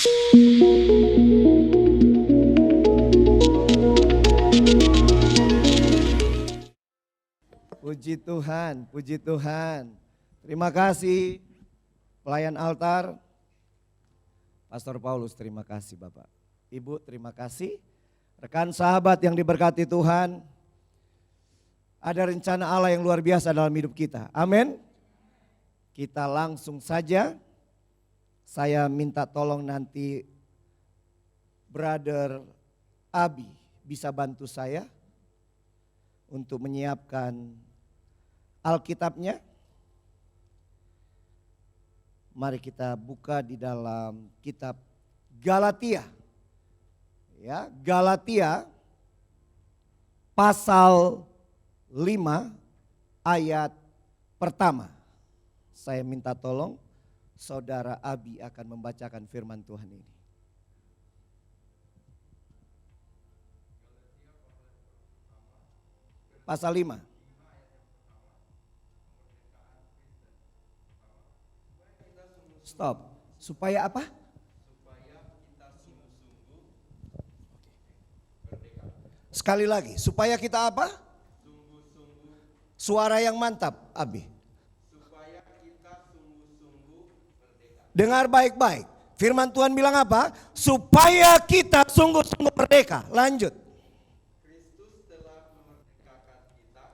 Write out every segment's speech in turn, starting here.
Puji Tuhan, puji Tuhan. Terima kasih pelayan altar. Pastor Paulus, terima kasih Bapak. Ibu, terima kasih. Rekan sahabat yang diberkati Tuhan. Ada rencana Allah yang luar biasa dalam hidup kita. Amin. Kita langsung saja. Saya minta tolong nanti Brother Abi bisa bantu saya untuk menyiapkan Alkitabnya. Mari kita buka di dalam kitab Galatia. Ya, Galatia pasal 5 ayat pertama. Saya minta tolong Saudara Abi akan membacakan firman Tuhan ini. Pasal 5. Stop. Supaya apa? Supaya kita sungguh-sungguh merdeka. Sekali lagi, supaya kita apa? Sungguh-sungguh. Suara yang mantap, Abi. Supaya kita sungguh-sungguh merdeka. Dengar baik-baik. Firman Tuhan bilang apa? Supaya kita sungguh-sungguh merdeka. Lanjut. Kristus telah memerdekakan kita.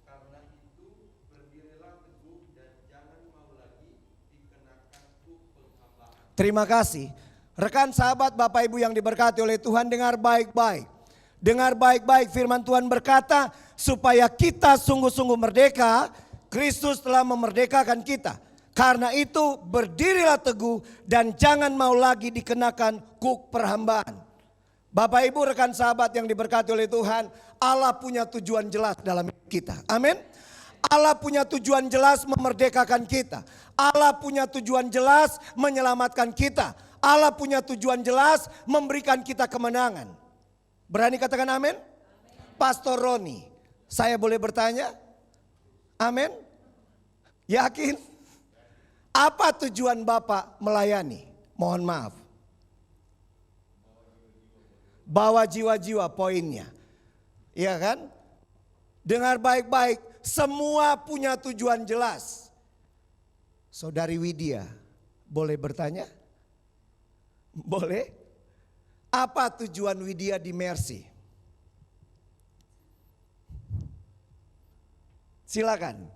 Karena itu berdirilah teguh dan jangan mau lagi dikenakan hukum penghambaan. Terima kasih. Rekan sahabat Bapak Ibu yang diberkati oleh Tuhan, dengar baik-baik. Dengar baik-baik, firman Tuhan berkata supaya kita sungguh-sungguh merdeka. Kristus telah memerdekakan kita. Karena itu berdirilah teguh dan jangan mau lagi dikenakan kuk perhambaan. Bapak Ibu rekan sahabat yang diberkati oleh Tuhan, Allah punya tujuan jelas dalam hidup kita. Amin. Allah punya tujuan jelas memerdekakan kita. Allah punya tujuan jelas menyelamatkan kita. Allah punya tujuan jelas memberikan kita kemenangan. Berani katakan amin? Pastor Roni, saya boleh bertanya? Amin? Yakin? Apa tujuan Bapak melayani? Mohon maaf. Bawa jiwa-jiwa poinnya. Iya kan? Dengar baik-baik, semua punya tujuan jelas. Saudari Widya, boleh bertanya? Boleh? Apa tujuan Widya di Mercy? Silakan.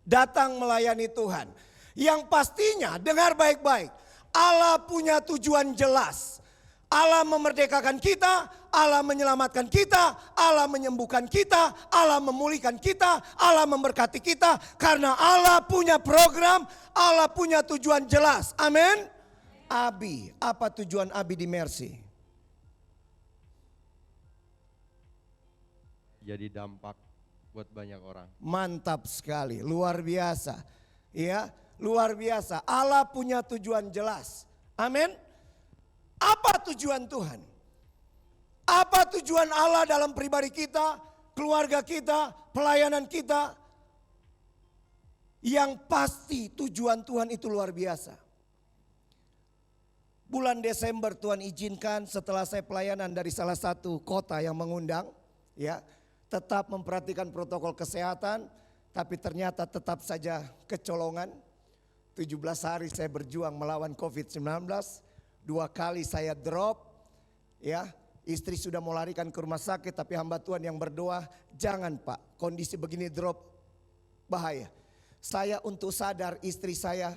Datang melayani Tuhan. Yang pastinya dengar baik-baik. Allah punya tujuan jelas. Allah memerdekakan kita, Allah menyelamatkan kita, Allah menyembuhkan kita, Allah memulihkan kita, Allah memberkati kita. Karena Allah punya program, Allah punya tujuan jelas. Amin. Abi, apa tujuan Abi di Mercy? Jadi dampak buat banyak orang. Mantap sekali, luar biasa. Ya, luar biasa. Allah punya tujuan jelas. Amin. Apa tujuan Tuhan? Apa tujuan Allah dalam pribadi kita, keluarga kita, pelayanan kita? Yang pasti tujuan Tuhan itu luar biasa. Bulan Desember Tuhan izinkan setelah saya pelayanan dari salah satu kota yang mengundang, ya, tetap memperhatikan protokol kesehatan, tapi ternyata tetap saja kecolongan. 17 hari saya berjuang melawan COVID-19, 2 kali saya drop, ya. Istri sudah mau larikan ke rumah sakit, tapi hamba Tuhan yang berdoa, jangan Pak, kondisi begini drop, bahaya. Saya untuk sadar istri saya,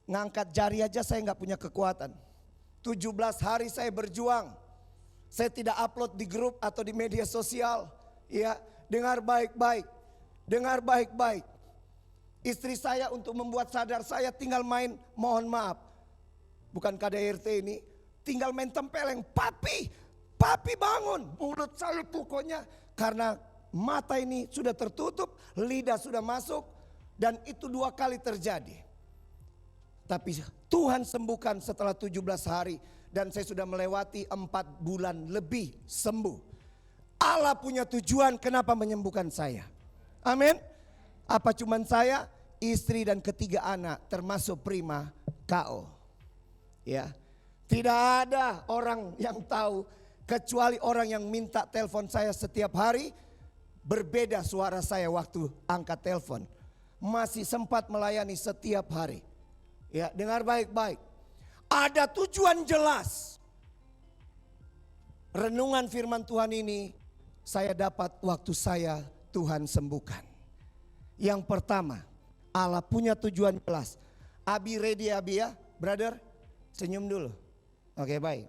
ngangkat jari aja saya nggak punya kekuatan. 17 hari saya berjuang. Saya tidak upload di grup atau di media sosial. Ya, dengar baik-baik. Dengar baik-baik. Istri saya untuk membuat sadar saya tinggal main, mohon maaf. Bukan KDRT ini, tinggal main tempeleng. Papi bangun. Mulut saya pokoknya karena mata ini sudah tertutup, lidah sudah masuk. Dan itu 2 kali terjadi. Tapi Tuhan sembuhkan setelah 17 hari. Dan saya sudah melewati 4 bulan lebih sembuh. Allah punya tujuan kenapa menyembuhkan saya. Amin. Apa cuman saya? istri dan ketiga anak termasuk Prima KO. Ya. Tidak ada orang yang tahu kecuali orang yang minta telepon saya setiap hari. Berbeda suara saya waktu angkat telepon. Masih sempat melayani setiap hari. Ya, dengar baik-baik. Ada tujuan jelas. Renungan firman Tuhan ini saya dapat waktu saya Tuhan sembuhkan. Yang pertama, Allah punya tujuan jelas. Abi ready Abi ya, brother? Senyum dulu. Oke, baik.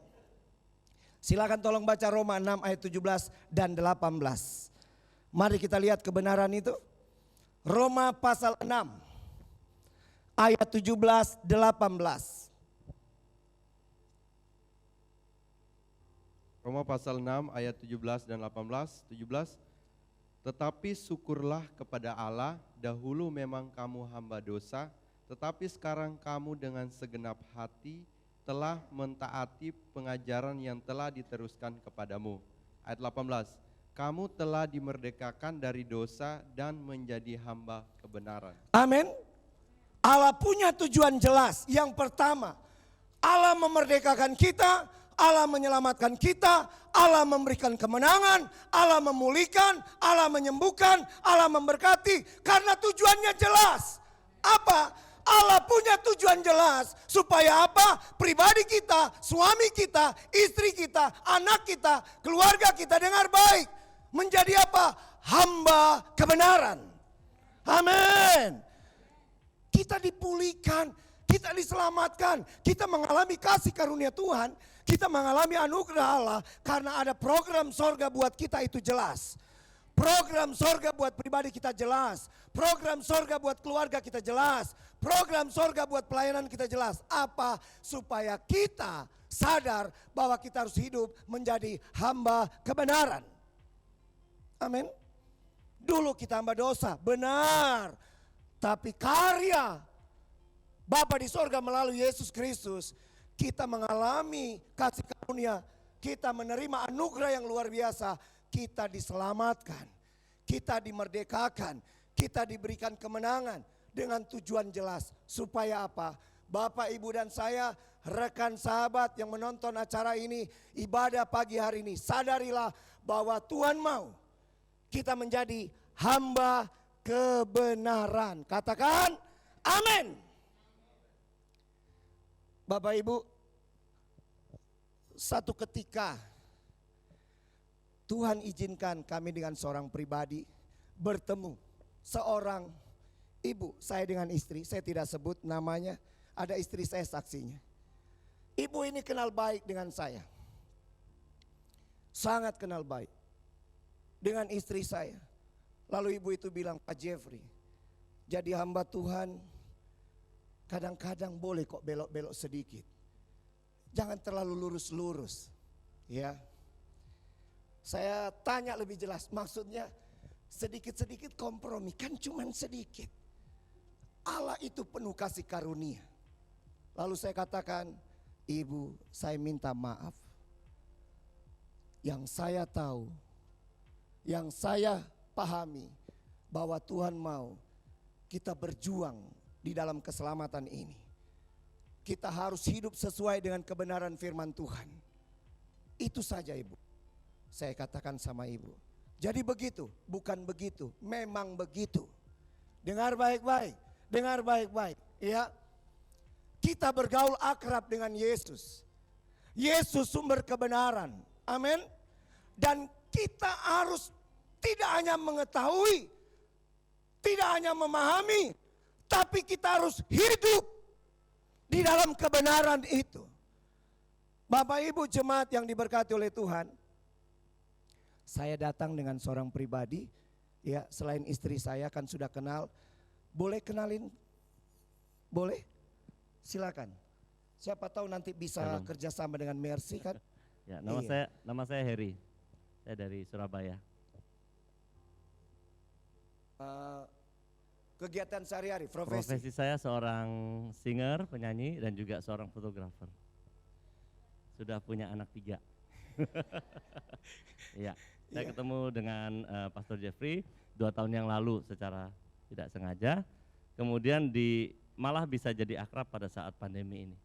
Silakan tolong baca Roma 6 ayat 17 dan 18. Mari kita lihat kebenaran itu. Roma pasal 6 ayat 17 18. Roma pasal 6 ayat 17 dan 18. 17. Tetapi syukurlah kepada Allah, dahulu memang kamu hamba dosa, tetapi sekarang kamu dengan segenap hati telah mentaati pengajaran yang telah diteruskan kepadamu. Ayat 18. Kamu telah dimerdekakan dari dosa dan menjadi hamba kebenaran. Amin. Allah punya tujuan jelas. Yang pertama, Allah memerdekakan kita, Allah menyelamatkan kita, Allah memberikan kemenangan, Allah memulihkan, Allah menyembuhkan, Allah memberkati. Karena tujuannya jelas. Apa? Allah punya tujuan jelas supaya apa? Pribadi kita, suami kita, istri kita, anak kita, keluarga kita dengar baik. Menjadi apa? Hamba kebenaran. Amin. Kita dipulihkan, kita diselamatkan, kita mengalami kasih karunia Tuhan, kita mengalami anugerah Allah karena ada program sorga buat kita itu jelas. Program sorga buat pribadi kita jelas. Program sorga buat keluarga kita jelas. Program sorga buat pelayanan kita jelas. Apa? Supaya kita sadar bahwa kita harus hidup menjadi hamba kebenaran. Amin. Dulu kita hamba dosa, benar. Tapi karya Bapa di sorga melalui Yesus Kristus, kita mengalami kasih karunia. Kita menerima anugerah yang luar biasa. Kita diselamatkan, kita dimerdekakan, kita diberikan kemenangan dengan tujuan jelas. Supaya apa? Bapak, Ibu dan saya, rekan sahabat yang menonton acara ini, ibadah pagi hari ini, sadarilah bahwa Tuhan mau kita menjadi hamba kebenaran. Katakan amin. Bapak Ibu, satu ketika Tuhan izinkan kami dengan seorang pribadi bertemu seorang ibu, saya dengan istri, saya tidak sebut namanya, ada istri saya saksinya. Ibu ini kenal baik dengan saya, sangat kenal baik dengan istri saya. Lalu ibu itu bilang, Pak Jeffrey, jadi hamba Tuhan kadang-kadang boleh kok belok-belok sedikit, jangan terlalu lurus-lurus, ya. Saya tanya lebih jelas, maksudnya sedikit-sedikit kompromi, kan cuman sedikit. Allah itu penuh kasih karunia. Lalu saya katakan, Ibu, saya minta maaf. Yang saya tahu, yang saya pahami, bahwa Tuhan mau kita berjuang di dalam keselamatan ini. Kita harus hidup sesuai dengan kebenaran firman Tuhan. Itu saja Ibu. Saya katakan sama ibu, jadi begitu, bukan begitu, memang begitu. Dengar baik-baik, dengar baik-baik, ya. Kita bergaul akrab dengan Yesus. Yesus sumber kebenaran, amin. Dan kita harus tidak hanya mengetahui, tidak hanya memahami, tapi kita harus hidup di dalam kebenaran itu. Bapak Ibu jemaat yang diberkati oleh Tuhan, saya datang dengan seorang pribadi, ya, selain istri saya kan sudah kenal. Boleh kenalin? Boleh? Silakan. Siapa tahu nanti bisa Shalom. kerjasama dengan Mercy kan? Ya, Iya. nama saya Heri. Saya dari Surabaya. Kegiatan sehari-hari, profesi. Profesi saya seorang singer, penyanyi, dan juga seorang fotografer. Sudah punya anak 3. Iya, saya Iya. ketemu dengan Pastor Jeffrey 2 tahun yang lalu secara tidak sengaja. kemudian malah bisa jadi akrab pada saat pandemi ini.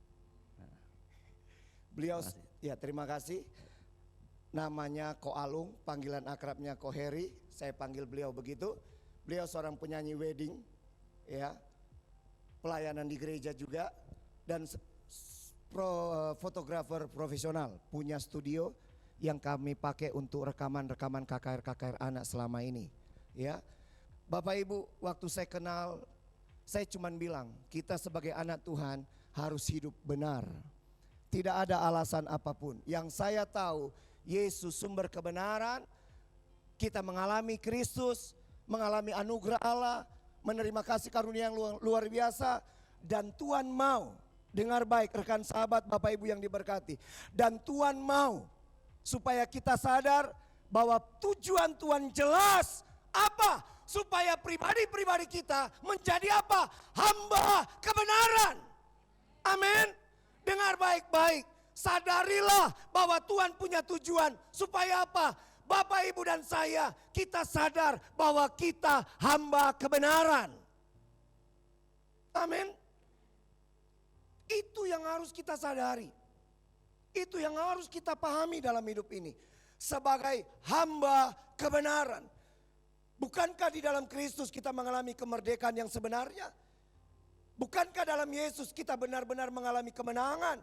Beliau, Terima kasih. ya terima kasih. Namanya Ko Alung, panggilan akrabnya Ko Heri. Saya panggil beliau begitu. Beliau seorang penyanyi wedding, ya, pelayanan di gereja juga, dan fotografer profesional, punya studio yang kami pakai untuk rekaman-rekaman KKR anak selama ini, ya. Bapak Ibu, waktu saya kenal, saya cuman bilang, kita sebagai anak Tuhan harus hidup benar. Tidak ada alasan apapun. Yang saya tahu, Yesus sumber kebenaran, kita mengalami Kristus, mengalami anugerah Allah, menerima kasih karunia yang luar biasa, dan Tuhan mau, dengar baik rekan sahabat Bapak Ibu yang diberkati, dan Tuhan mau supaya kita sadar bahwa tujuan Tuhan jelas. Apa? Supaya pribadi-pribadi kita menjadi apa? Hamba kebenaran. Amin. Dengar baik-baik. Sadarilah bahwa Tuhan punya tujuan. Supaya apa? Bapak, Ibu dan saya, kita sadar bahwa kita hamba kebenaran. Amin. Itu yang harus kita sadari. Itu yang harus kita pahami dalam hidup ini. Sebagai hamba kebenaran. Bukankah di dalam Kristus kita mengalami kemerdekaan yang sebenarnya? Bukankah dalam Yesus kita benar-benar mengalami kemenangan?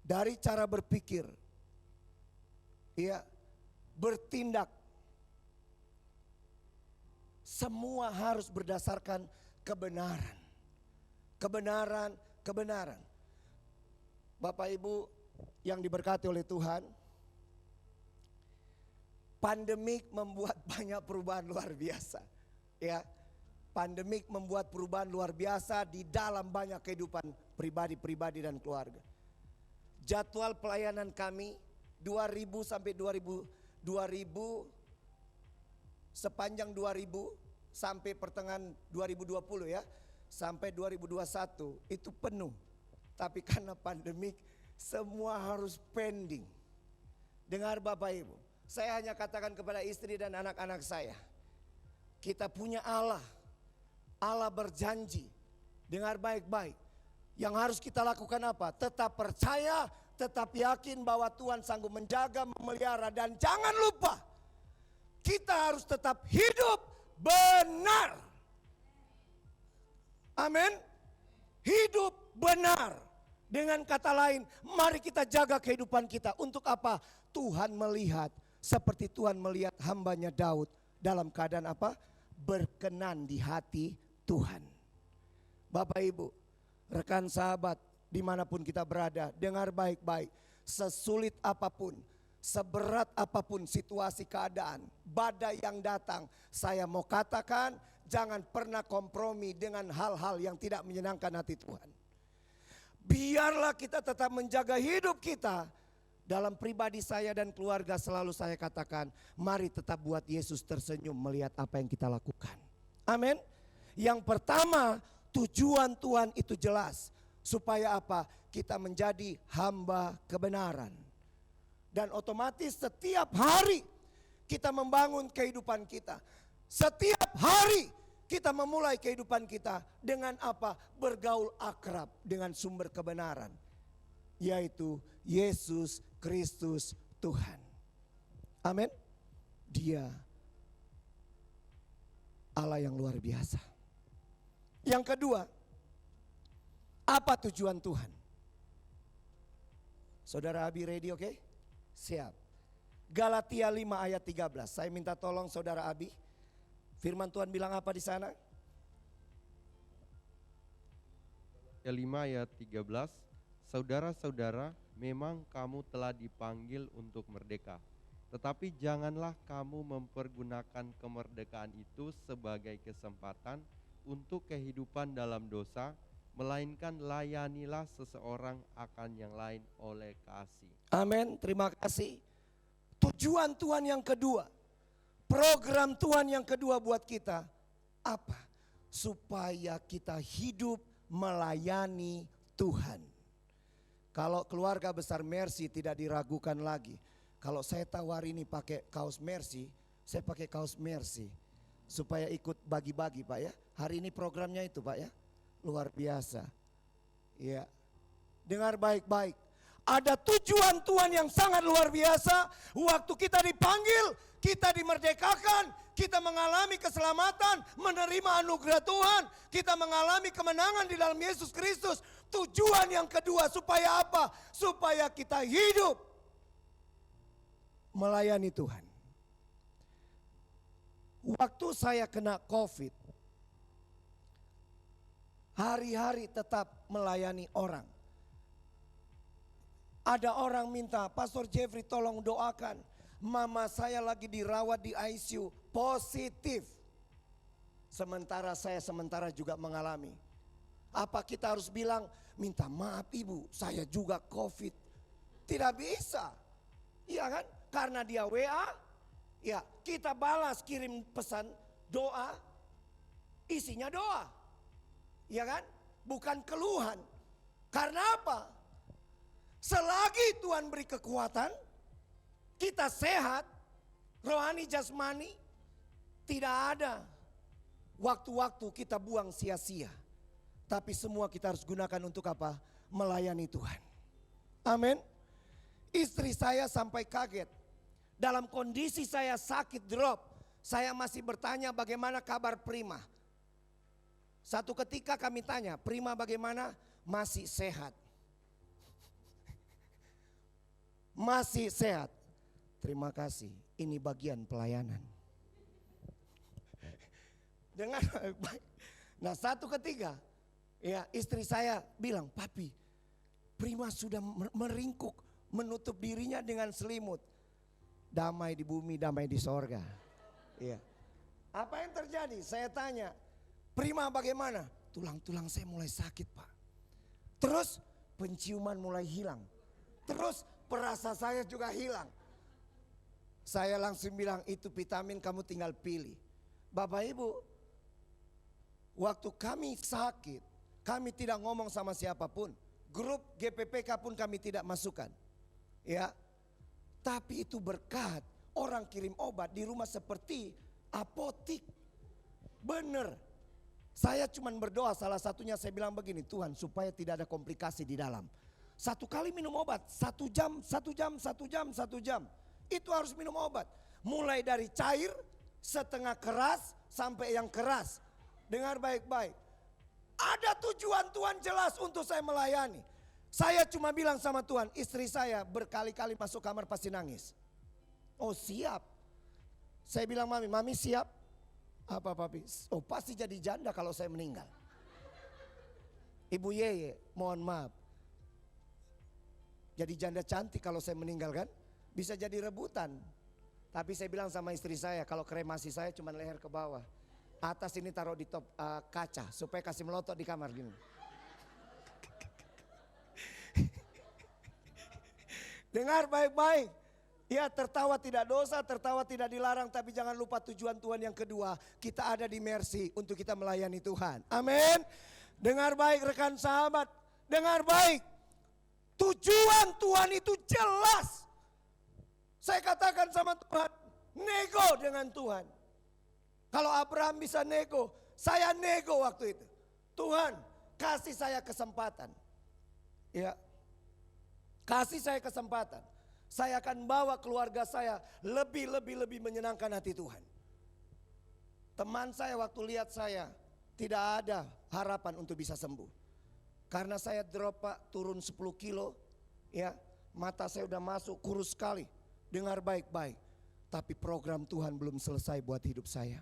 Dari cara berpikir, ya, bertindak, semua harus berdasarkan kebenaran. Kebenaran. Bapak Ibu yang diberkati oleh Tuhan, pandemik membuat banyak perubahan luar biasa. Ya, pandemik membuat perubahan luar biasa di dalam banyak kehidupan pribadi dan keluarga. Jadwal pelayanan kami 2000 sampai 2000 sepanjang 2000 sampai pertengahan 2020 ya, sampai 2021 itu penuh. Tapi karena pandemik semua harus pending. Dengar Bapak Ibu, saya hanya katakan kepada istri dan anak-anak saya, kita punya Allah. Allah berjanji. Dengar baik-baik. Yang harus kita lakukan apa? Tetap percaya, tetap yakin bahwa Tuhan sanggup menjaga, memelihara, dan jangan lupa kita harus tetap hidup benar. Amin. Hidup benar. Dengan kata lain, mari kita jaga kehidupan kita. Untuk apa? Tuhan melihat seperti Tuhan melihat hambanya Daud dalam keadaan apa? Berkenan di hati Tuhan. Bapak Ibu, rekan sahabat, dimanapun kita berada, dengar baik-baik. Sesulit apapun, seberat apapun situasi keadaan, badai yang datang, saya mau katakan jangan pernah kompromi dengan hal-hal yang tidak menyenangkan hati Tuhan. Biarlah kita tetap menjaga hidup kita. Dalam pribadi saya dan keluarga selalu saya katakan, mari tetap buat Yesus tersenyum melihat apa yang kita lakukan. Amin. Yang pertama, tujuan Tuhan itu jelas. Supaya apa? Kita menjadi hamba kebenaran. Dan otomatis setiap hari kita membangun kehidupan kita. Setiap hari kita memulai kehidupan kita dengan apa? Bergaul akrab dengan sumber kebenaran. Yaitu Yesus Kristus Tuhan. Amin. Dia Allah yang luar biasa. Yang kedua, apa tujuan Tuhan? Saudara Abi ready, oke? Siap. Galatia 5 ayat 13. Saya minta tolong saudara Abi. Firman Tuhan bilang apa di sana? Galatia 5 ayat 13. Saudara-saudara, memang kamu telah dipanggil untuk merdeka. Tetapi janganlah kamu mempergunakan kemerdekaan itu sebagai kesempatan untuk kehidupan dalam dosa, melainkan layanilah seseorang akan yang lain oleh kasih. Amin, terima kasih. Tujuan Tuhan yang kedua, program Tuhan yang kedua buat kita, apa? Supaya kita hidup melayani Tuhan. Kalau keluarga besar Mercy tidak diragukan lagi. Kalau saya tahu hari ini pakai kaos Mercy, saya pakai kaos Mercy. supaya ikut bagi-bagi Pak ya. Hari ini programnya itu Pak ya. Luar biasa. Ya. Dengar baik-baik. Ada tujuan Tuhan yang sangat luar biasa. Waktu kita dipanggil, kita dimerdekakan, kita mengalami keselamatan, menerima anugerah Tuhan, kita mengalami kemenangan di dalam Yesus Kristus. Tujuan yang kedua supaya apa? Supaya kita hidup melayani Tuhan. Waktu saya kena COVID, hari-hari tetap melayani orang. Ada orang minta, Pastor Jeffrey tolong doakan. Mama saya lagi dirawat di ICU, positif. Sementara saya juga mengalami. Apa kita harus bilang, minta maaf ibu, saya juga COVID. Tidak bisa. Iya kan? Karena dia WA, ya kita balas kirim pesan doa, isinya doa. Iya kan? Bukan keluhan. Karena apa? Selagi Tuhan beri kekuatan, kita sehat, rohani jasmani, tidak ada waktu-waktu kita buang sia-sia. Tapi semua kita harus gunakan untuk apa? Melayani Tuhan. Amin. Istri saya sampai kaget. Dalam kondisi saya sakit drop, saya masih bertanya bagaimana kabar Prima. Satu ketika kami tanya, Prima bagaimana? Masih sehat. Masih sehat. Terima kasih, ini bagian pelayanan. Dengan baik. Nah satu ketika, ya istri saya bilang, papi, Prima sudah meringkuk, menutup dirinya dengan selimut. Damai di bumi, damai di sorga. Ya. Apa yang terjadi? Saya tanya, Prima bagaimana? Tulang-tulang saya mulai sakit Pak. Terus penciuman mulai hilang. Terus perasa saya juga hilang. Saya langsung bilang, itu vitamin kamu tinggal pilih. Bapak Ibu, waktu kami sakit, kami tidak ngomong sama siapapun. Grup GPPK pun kami tidak masukkan. Ya. Tapi itu berkat, orang kirim obat di rumah seperti apotik. Benar. Saya cuma berdoa, salah satunya saya bilang begini, Tuhan supaya tidak ada komplikasi di dalam. 1 kali minum obat, 1 jam, 1 jam, 1 jam, 1 jam. Itu harus minum obat. Mulai dari cair, setengah keras, sampai yang keras. Dengar baik-baik. Ada tujuan Tuhan jelas untuk saya melayani. Saya cuma bilang sama Tuhan, istri saya berkali-kali masuk kamar pasti nangis. Oh siap. Saya bilang mami siap? Apa papi? Oh pasti jadi janda kalau saya meninggal. Ibu Yeye, mohon maaf. Jadi janda cantik kalau saya meninggal kan. Bisa jadi rebutan. Tapi saya bilang sama istri saya, kalau kremasi saya cuma leher ke bawah. Atas ini taruh di top kaca supaya kasih melotot di kamar gini. Dengar baik-baik. Ya tertawa tidak dosa, tertawa tidak dilarang. Tapi jangan lupa tujuan Tuhan yang kedua. Kita ada di Mercy untuk kita melayani Tuhan. Amin. Dengar baik rekan sahabat. Dengar baik. Tujuan Tuhan itu jelas. Saya katakan sama Tuhan, nego dengan Tuhan. Kalau Abraham bisa nego, saya nego waktu itu. Tuhan, kasih saya kesempatan. Ya. Kasih saya kesempatan. Saya akan bawa keluarga saya lebih menyenangkan hati Tuhan. Teman saya waktu lihat saya tidak ada harapan untuk bisa sembuh. Karena saya drop Pak, turun 10 kilo. Ya, mata saya udah masuk kurus sekali. Dengar baik-baik. Tapi program Tuhan belum selesai buat hidup saya.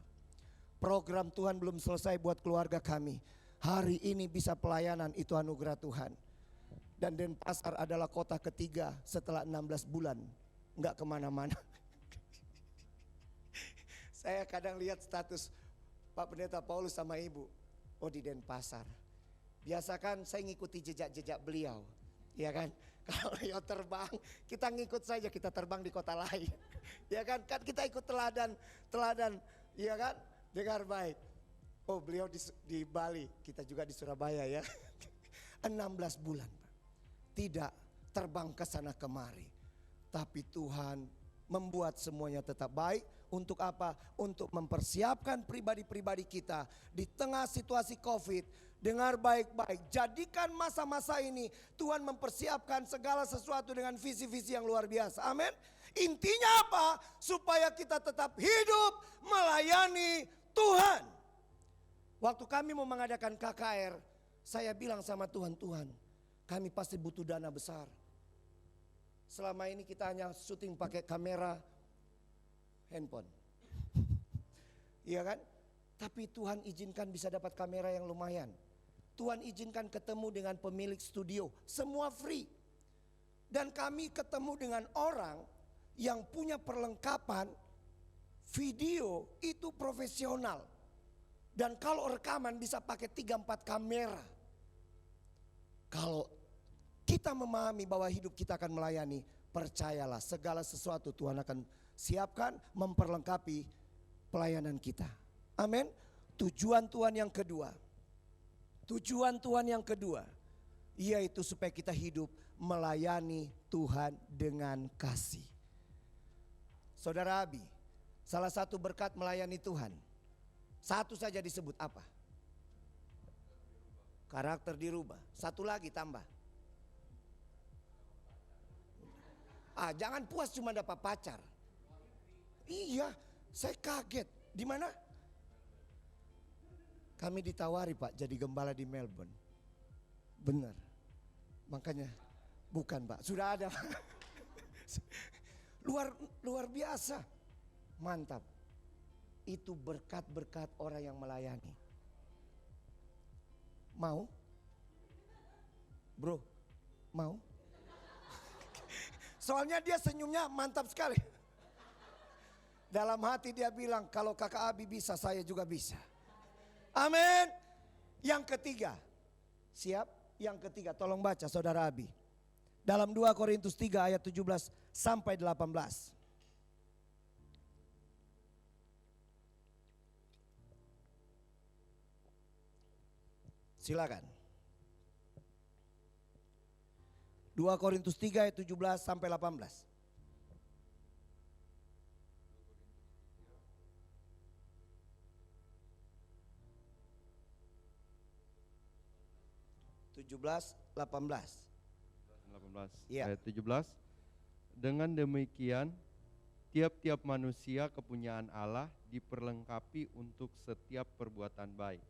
Program Tuhan belum selesai buat keluarga kami. Hari ini bisa pelayanan itu anugerah Tuhan. Dan Denpasar adalah kota ketiga setelah 16 bulan. Enggak kemana-mana. Saya kadang lihat status Pak Pendeta Paulus sama Ibu. Oh di Denpasar. Biasakan saya ngikuti jejak-jejak beliau. Ya kan? Kalau beliau terbang, kita ngikut saja, kita terbang di kota lain. Ya kan? Kan kita ikut teladan. Ya kan? Dengar baik. Oh beliau di Bali, kita juga di Surabaya ya. 16 bulan. Tidak terbang ke sana kemari. Tapi Tuhan membuat semuanya tetap baik. Untuk apa? Untuk mempersiapkan pribadi-pribadi kita di tengah situasi COVID. Dengar baik-baik, jadikan masa-masa ini Tuhan mempersiapkan segala sesuatu dengan visi-visi yang luar biasa. Amin. Intinya apa? Supaya kita tetap hidup melayani Tuhan. Waktu kami mau mengadakan KKR, saya bilang sama Tuhan, Tuhan, kami pasti butuh dana besar. Selama ini kita hanya syuting pakai kamera handphone. Iya kan? Tapi Tuhan izinkan bisa dapat kamera yang lumayan. Tuhan izinkan ketemu dengan pemilik studio, semua free. Dan kami ketemu dengan orang yang punya perlengkapan video itu profesional. Dan kalau rekaman bisa pakai 3-4 kamera. Kalau kita memahami bahwa hidup kita akan melayani, percayalah segala sesuatu Tuhan akan siapkan memperlengkapi pelayanan kita. Amin. Tujuan Tuhan yang kedua. Tujuan Tuhan yang kedua, yaitu supaya kita hidup melayani Tuhan dengan kasih. Saudara Abi, salah satu berkat melayani Tuhan, satu saja disebut apa? Karakter dirubah. Satu lagi tambah. Jangan puas cuma dapat pacar. Iya, saya kaget. Di mana? Kami ditawari Pak jadi gembala di Melbourne. Benar. Makanya bukan Pak, sudah ada. Luar biasa. Mantap. Itu berkat-berkat orang yang melayani. Mau? Bro, mau? Soalnya dia senyumnya mantap sekali. Dalam hati dia bilang, kalau kakak Abi bisa, saya juga bisa. Amin. Yang ketiga, siap? Yang ketiga, tolong baca saudara Abi. Dalam 2 Korintus 3 ayat 17 sampai 18. Silakan. 2 Korintus 3 ayat 17 sampai 18. 17, 18. 18 Iya. ayat 17. Dengan demikian tiap-tiap manusia kepunyaan Allah diperlengkapi untuk setiap perbuatan baik.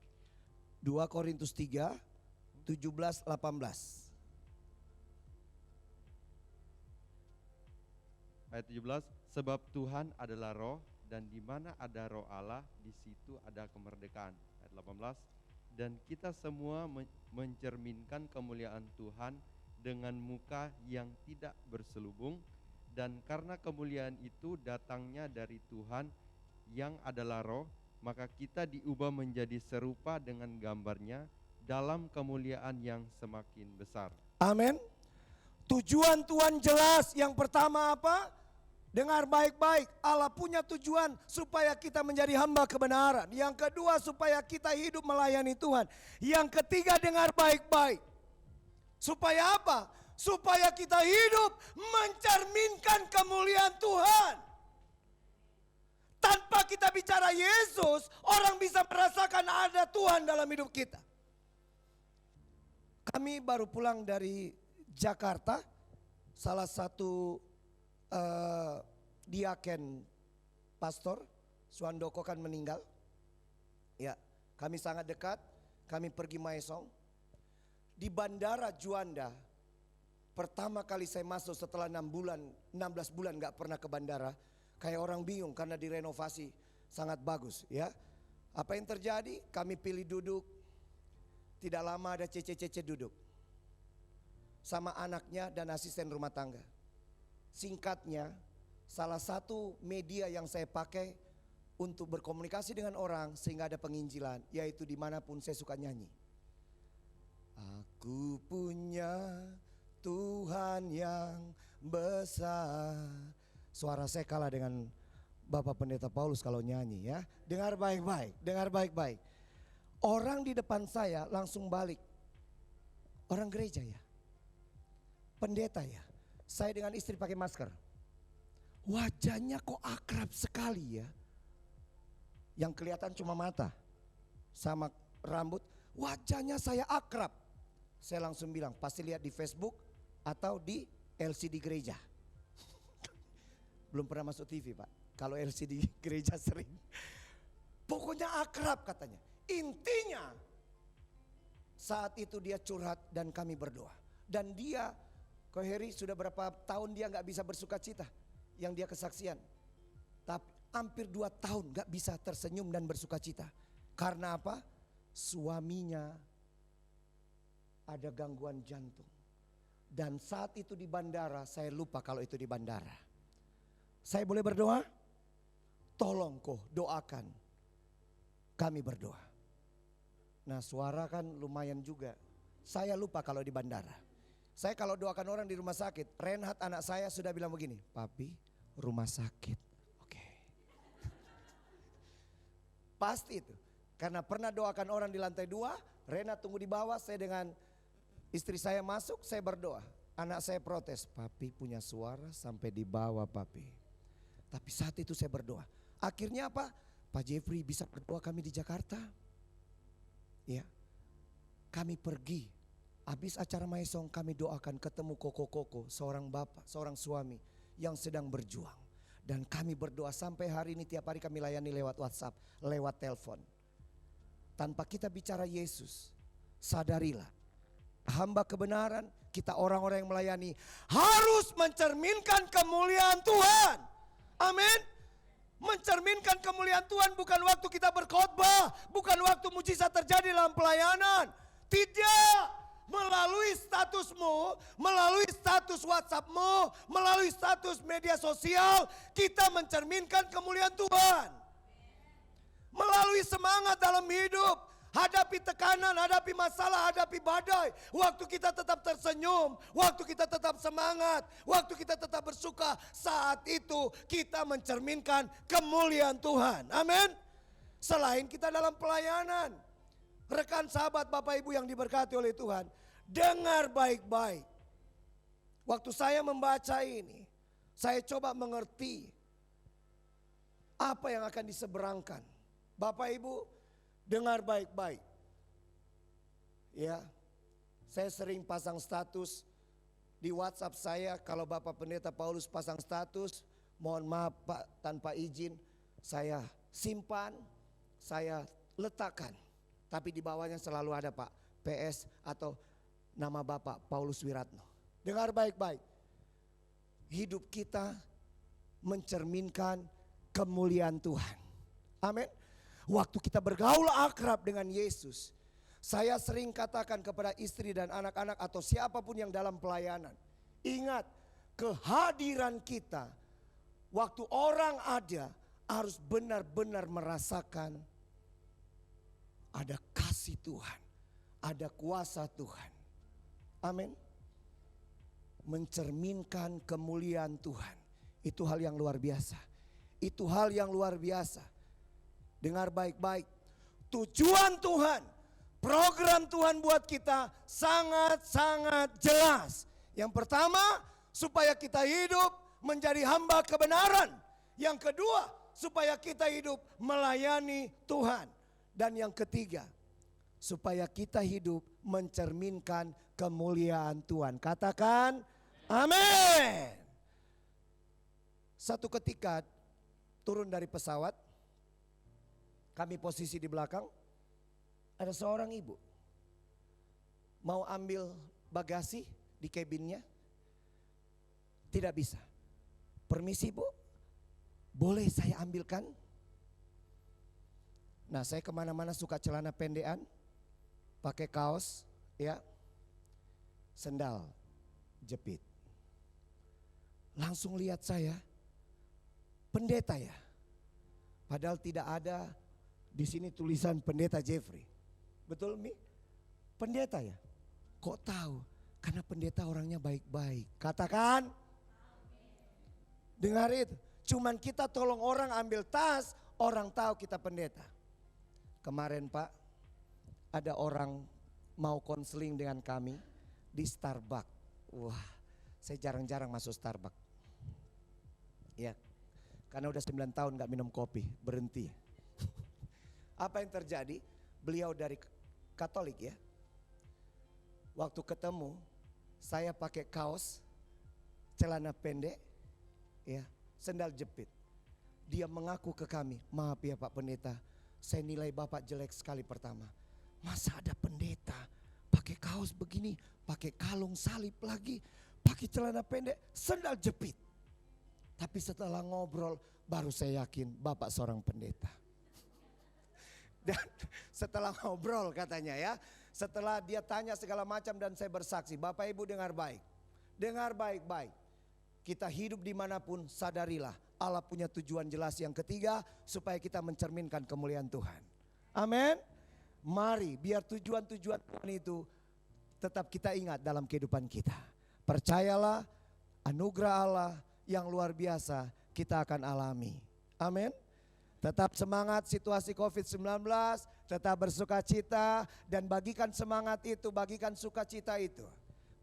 2 Korintus 3, 17, 18. Ayat 17, sebab Tuhan adalah roh dan di mana ada roh Allah di situ ada kemerdekaan. Ayat 18, dan kita semua mencerminkan kemuliaan Tuhan dengan muka yang tidak berselubung, dan karena kemuliaan itu datangnya dari Tuhan yang adalah roh, maka kita diubah menjadi serupa dengan gambarnya dalam kemuliaan yang semakin besar. Amin. Tujuan Tuhan jelas. Yang pertama apa? Dengar baik-baik, Allah punya tujuan supaya kita menjadi hamba kebenaran. Yang kedua, supaya kita hidup melayani Tuhan. Yang ketiga, dengar baik-baik. Supaya apa? Supaya kita hidup mencerminkan kemuliaan Tuhan. Tanpa kita bicara Yesus, orang bisa merasakan ada Tuhan dalam hidup kita. Kami baru pulang dari Jakarta, salah satu diaken pastor Suandoko kan meninggal. Ya, kami sangat dekat. Kami pergi Maesong. Di bandara Juanda, pertama kali saya masuk setelah 16 bulan gak pernah ke bandara. Kayak orang bingung karena direnovasi sangat bagus ya. Apa yang terjadi? Kami pilih duduk. Tidak lama ada cece-cece duduk sama anaknya dan asisten rumah tangga. Singkatnya, salah satu media yang saya pakai untuk berkomunikasi dengan orang sehingga ada penginjilan, yaitu dimanapun saya suka nyanyi. Aku punya Tuhan yang besar. Suara saya kalah dengan Bapak Pendeta Paulus kalau nyanyi ya. Dengar baik-baik, dengar baik-baik. Orang di depan saya langsung balik. Orang gereja ya. Pendeta ya. Saya dengan istri pakai masker. wajahnya kok akrab sekali ya. Yang kelihatan cuma mata sama rambut, wajahnya saya akrab. Saya langsung bilang, pasti lihat di Facebook atau di LCD gereja. Belum pernah masuk TV Pak, kalau LCD gereja sering. Pokoknya akrab katanya. Intinya saat itu dia curhat dan kami berdoa. Dan dia, Ko Heri sudah berapa tahun dia gak bisa bersuka cita. Yang dia kesaksian. Tapi hampir 2 tahun gak bisa tersenyum dan bersuka cita. Karena apa? Suaminya ada gangguan jantung. Dan saat itu di bandara, saya lupa kalau itu di bandara. Saya boleh berdoa? Tolong Ko doakan. Kami berdoa. Nah suara kan lumayan juga. Saya lupa kalau di bandara. Saya kalau doakan orang di rumah sakit, Renhat anak saya sudah bilang begini, Papi rumah sakit. Oke. Pasti itu. Karena pernah doakan orang di lantai 2, Renhat tunggu di bawah, saya dengan istri saya masuk, saya berdoa. Anak saya protes, Papi punya suara sampai di bawah Papi. Tapi saat itu saya berdoa. Akhirnya apa? Pak Jeffrey bisa berdoa kami di Jakarta. Ya, kami pergi. Habis acara Maesong kami doakan ketemu Koko, seorang bapak, seorang suami yang sedang berjuang. Dan kami berdoa sampai hari ini tiap hari kami layani lewat WhatsApp, lewat telepon. Tanpa kita bicara Yesus, sadarilah. Hamba kebenaran, kita orang-orang yang melayani harus mencerminkan kemuliaan Tuhan. Amin. Mencerminkan kemuliaan Tuhan bukan waktu kita berkhotbah, bukan waktu mujizat terjadi dalam pelayanan. Tidak. Melalui statusmu, melalui status WhatsAppmu, melalui status media sosial, kita mencerminkan kemuliaan Tuhan. Melalui semangat dalam hidup, hadapi tekanan, hadapi masalah, hadapi badai. Waktu kita tetap tersenyum, waktu kita tetap semangat, waktu kita tetap bersuka, saat itu kita mencerminkan kemuliaan Tuhan. Amin. Selain kita dalam pelayanan. Rekan sahabat Bapak Ibu yang diberkati oleh Tuhan, dengar baik-baik. Waktu saya membaca ini, saya coba mengerti apa yang akan diseberangkan. Bapak Ibu, dengar baik-baik. Ya, saya sering pasang status di WhatsApp saya. Kalau Bapak Pendeta Paulus pasang status, mohon maaf Pak, tanpa izin saya simpan, saya letakkan. Tapi di bawahnya selalu ada Pak, PS atau nama Bapak Paulus Wiratno. Dengar baik-baik. Hidup kita mencerminkan kemuliaan Tuhan. Amin. Waktu kita bergaul akrab dengan Yesus, saya sering katakan kepada istri dan anak-anak atau siapapun yang dalam pelayanan, ingat kehadiran kita waktu orang ada harus benar-benar merasakan ada kasih Tuhan, ada kuasa Tuhan. Amin. Mencerminkan kemuliaan Tuhan. Itu hal yang luar biasa. Itu hal yang luar biasa. Dengar baik-baik. Tujuan Tuhan, program Tuhan buat kita sangat-sangat jelas. Yang pertama, supaya kita hidup menjadi hamba kebenaran. Yang kedua, supaya kita hidup melayani Tuhan. Dan yang ketiga, supaya kita hidup mencerminkan kemuliaan Tuhan. Katakan amin. Satu ketika turun dari pesawat, kami posisi di belakang, ada seorang ibu mau ambil bagasi di kabinnya, tidak bisa. Permisi Bu, boleh saya ambilkan? Nah saya kemana-mana suka celana pendean, pakai kaos, ya, sendal, jepit. Langsung lihat saya, pendeta ya. Padahal tidak ada di sini tulisan pendeta Jeffrey. Betul Mi? Pendeta ya? Kok tahu? Karena pendeta orangnya baik-baik. Katakan. Dengar itu. Cuman kita tolong orang ambil tas, orang tahu kita pendeta. Kemarin Pak, ada orang mau konseling dengan kami di Starbucks. Wah, saya jarang-jarang masuk Starbucks. Ya, karena udah 9 tahun gak minum kopi, berhenti. Apa yang terjadi? Beliau dari Katolik ya. Waktu ketemu, saya pakai kaos, celana pendek, ya, sendal jepit. Dia mengaku ke kami, maaf ya Pak Pendeta, saya nilai Bapak jelek sekali pertama. Masa ada pendeta pakai kaos begini, pakai kalung salib lagi, pakai celana pendek, sendal jepit. Tapi setelah ngobrol baru saya yakin Bapak seorang pendeta. Dan setelah ngobrol katanya ya, setelah dia tanya segala macam dan saya bersaksi, Bapak Ibu dengar baik. Dengar baik-baik. Kita hidup dimanapun sadarilah Allah punya tujuan jelas. Yang ketiga, supaya kita mencerminkan kemuliaan Tuhan. Amin. Mari biar tujuan-tujuan Tuhan itu tetap kita ingat dalam kehidupan kita. Percayalah anugerah Allah yang luar biasa kita akan alami. Amin. Tetap semangat situasi COVID-19, tetap bersuka cita dan bagikan semangat itu, bagikan sukacita itu.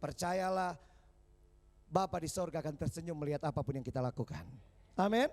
Percayalah Bapa di sorga akan tersenyum melihat apapun yang kita lakukan. Amin.